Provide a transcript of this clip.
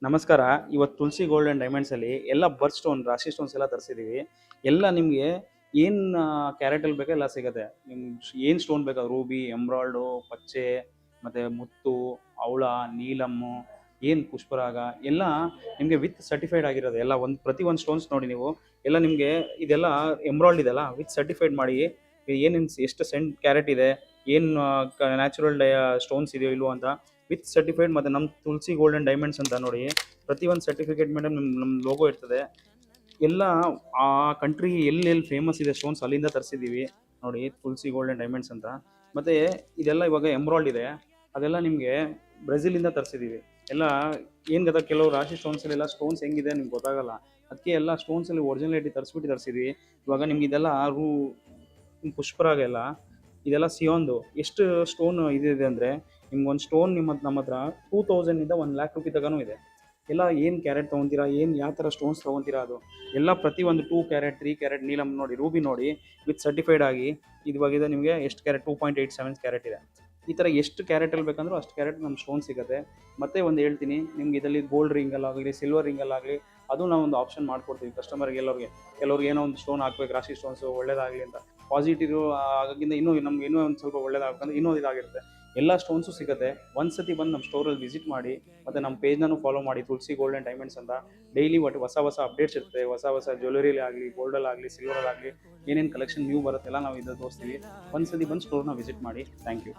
ನಮಸ್ಕಾರ. ಇವತ್ತು ತುಳಸಿ gold and ಡೈಮಂಡ್ಸಲ್ಲಿ ಎಲ್ಲ ಬರ್ತ್ ಸ್ಟೋನ್, ರಾಶಿ ಸ್ಟೋನ್ಸ್ ಎಲ್ಲ ತರಿಸಿದ್ದೀವಿ. ಎಲ್ಲ ನಿಮಗೆ ಏನು ಕ್ಯಾರೆಟಲ್ಲಿ ಬೇಕೋ ಎಲ್ಲ ಸಿಗುತ್ತೆ. ನಿಮ್ಗೆ ಏನು ಸ್ಟೋನ್ ಬೇಕಾ, ರೂಬಿ, ಎಮ್ರಾಲ್ಡು, ಪಚ್ಚೆ, ಮತ್ತು ಮುತ್ತು, ಹವಳ, ನೀಲಮ್ಮು, ಏನು ಪುಷ್ಪರಾಗ ಎಲ್ಲ ನಿಮಗೆ ವಿತ್ ಸರ್ಟಿಫೈಡ್ ಆಗಿರೋದು. ಎಲ್ಲ ಪ್ರತಿ ಒಂದು ಸ್ಟೋನ್ಸ್ ನೋಡಿ ನೀವು, ಎಲ್ಲ ನಿಮಗೆ ಇದೆಲ್ಲ ಎಮ್ರಾಲ್ಡ್ ಇದೆಲ್ಲ ವಿತ್ ಸರ್ಟಿಫೈಡ್ ಮಾಡಿ ಏನೇನು ಎಷ್ಟು ಸೆಂಟ್ ಕ್ಯಾರೆಟ್ ಇದೆ, ಏನು ನ್ಯಾಚುರಲ್ ಸ್ಟೋನ್ಸ್ ಇದೆಯೋ ಇಲ್ವೋ ಅಂತ ವಿತ್ ಸರ್ಟಿಫೈಡ್. ಮತ್ತು ನಮ್ಮ ತುಳಸಿ ಗೋಲ್ಡ್ ಆ್ಯಂಡ್ ಡೈಮಂಡ್ಸ್ ಅಂತ ನೋಡಿ ಪ್ರತಿ ಒಂದು ಸರ್ಟಿಫಿಕೇಟ್ ಮೇಲೆ ನಮ್ಮ ಲೋಗೋ ಇರ್ತದೆ. ಎಲ್ಲ ಆ ಕಂಟ್ರಿ ಎಲ್ಲೆಲ್ಲಿ ಫೇಮಸ್ ಇದೆ ಸ್ಟೋನ್ಸ್ ಅಲ್ಲಿಂದ ತರಿಸಿದ್ದೀವಿ ನೋಡಿ, ತುಳಸಿ ಗೋಲ್ಡ್ ಆ್ಯಂಡ್ ಡೈಮಂಡ್ಸ್ ಅಂತ. ಮತ್ತು ಇದೆಲ್ಲ ಇವಾಗ ಎಮ್ರಾಲ್ಡ್ ಇದೆ, ಅದೆಲ್ಲ ನಿಮಗೆ ಬ್ರೆಜಿಲಿಂದ ತರಿಸಿದ್ದೀವಿ. ಎಲ್ಲ ಏನು ಗೊತ್ತಾ, ಕೆಲವು ರಾಶಿ ಸ್ಟೋನ್ಸಲ್ಲೆಲ್ಲ ಸ್ಟೋನ್ಸ್ ಹೆಂಗಿದೆ ನಿಮ್ಗೆ ಗೊತ್ತಾಗಲ್ಲ, ಅದಕ್ಕೆ ಎಲ್ಲ ಸ್ಟೋನ್ಸಲ್ಲಿ ಒರಿಜಿನಲಿಟಿ ತರಿಸಿದ್ದೀವಿ. ಇವಾಗ ನಿಮ್ಗೆ ಇದೆಲ್ಲ ಪುಷ್ಪರಾಗ ಎಲ್ಲ ಇದೆಲ್ಲ ಸಿಯೋನ್ದು ಎಷ್ಟು ಸ್ಟೋನ್ ಇದೆ ಅಂದರೆ, ನಿಮ್ಗೊಂದು ಸ್ಟೋನ್ ನಮ್ಮ ಹತ್ರ 2000ಇಂದ 1,00,000 ರೂಪಾಯಿ ತನಕ ಇದೆ. ಎಲ್ಲ ಏನು ಕ್ಯಾರೆಟ್ ತೊಗೊತೀರಾ, ಏನು ಯಾವ ಥರ ಸ್ಟೋನ್ಸ್ ತೊಗೊತೀರಾ, ಅದು ಎಲ್ಲ ಪ್ರತಿ ಒಂದು 2 ಕ್ಯಾರೆಟ್ 3 ಕ್ಯಾರೆಟ್ ನೀಲಮ್ ನೋಡಿ, ರೂಬಿ ನೋಡಿ ವಿತ್ ಸರ್ಟಿಫೈಡ್ ಆಗಿ ಇವಾಗಿದೆ. ನಿಮಗೆ ಎಷ್ಟು ಕ್ಯಾರೆಟ್ 2.87 ಕ್ಯಾರೆಟ್ ಇದೆ. ಈ ಥರ ಎಷ್ಟು ಕ್ಯಾರೆಟಲ್ಲಿ ಬೇಕಂದ್ರೂ ಅಷ್ಟು ಕ್ಯಾರೆಟ್ ನಮ್ಮ ಸ್ಟೋನ್ ಸಿಗುತ್ತೆ. ಮತ್ತೆ ಒಂದು ಹೇಳ್ತೀನಿ, ನಿಮ್ಗೆ ಇದರಲ್ಲಿ ಗೋಲ್ಡ್ ರಿಂಗಲ್ಲಾಗಲಿ ಸಿಲ್ವರ್ ರಿಂಗಲ್ಲಾಗಲಿ ಅದು ನಾವು ಒಂದು ಆಪ್ಷನ್ ಮಾಡ್ಕೊಡ್ತೀವಿ ಕಸ್ಟಮರ್ಗೆ. ಕೆಲವ್ರಿಗೆ ಏನೋ ಒಂದು ಸ್ಟೋನ್ ಹಾಕ್ಬೇಕು ರಾಶಿ ಸ್ಟೋನ್ಸು ಒಳ್ಳೇದಾಗಲಿ ಅಂತ, ಪಾಸಿಟಿವ್ ಆಗಿಂದ ನಮ್ಗೆ ಇನ್ನೂ ಒಂದು ಸ್ವಲ್ಪ ಒಳ್ಳೇದಾಗಬೇಕಂದ್ರೆ ಇನ್ನೂ ಇದಾಗಿರುತ್ತೆ. ಎಲ್ಲ ಸ್ಟೋನ್ಸು ಸಿಗುತ್ತೆ. ಒಂದು ಸತಿ ಬಂದು ನಮ್ಮ ಸ್ಟೋರಲ್ಲಿ ವಿಸಿಟ್ ಮಾಡಿ, ಮತ್ತು ನಮ್ಮ ಪೇಜ್ನೂ ಫಾಲೋ ಮಾಡಿ, ತುಳಸಿ ಗೋಲ್ಡ್ ಆ್ಯಂಡ್ ಡೈಮಂಡ್ಸ್ ಅಂತ. ಡೈಲಿ ಹೊಸ ಅಪ್ಡೇಟ್ಸ್ ಇರುತ್ತೆ. ಹೊಸ ಜ್ಯುವೆಲರಿಲಿ ಆಗಲಿ, ಗೋಲ್ಡಲ್ಲಾಗಲಿ, ಸಿಲ್ವರಲ್ಲಾಗಲಿ ಏನೇನು ಕಲೆಕ್ಷನ್ ನ್ಯೂ ಬರುತ್ತೆಲ್ಲ ನಾವು ಇದು ತೋರಿಸ್ತೀವಿ. ಒಂದು ಸತಿ ಬಂದು ಸ್ಟೋರ್ನ ವಿಸಿಟ್ ಮಾಡಿ. Thank you.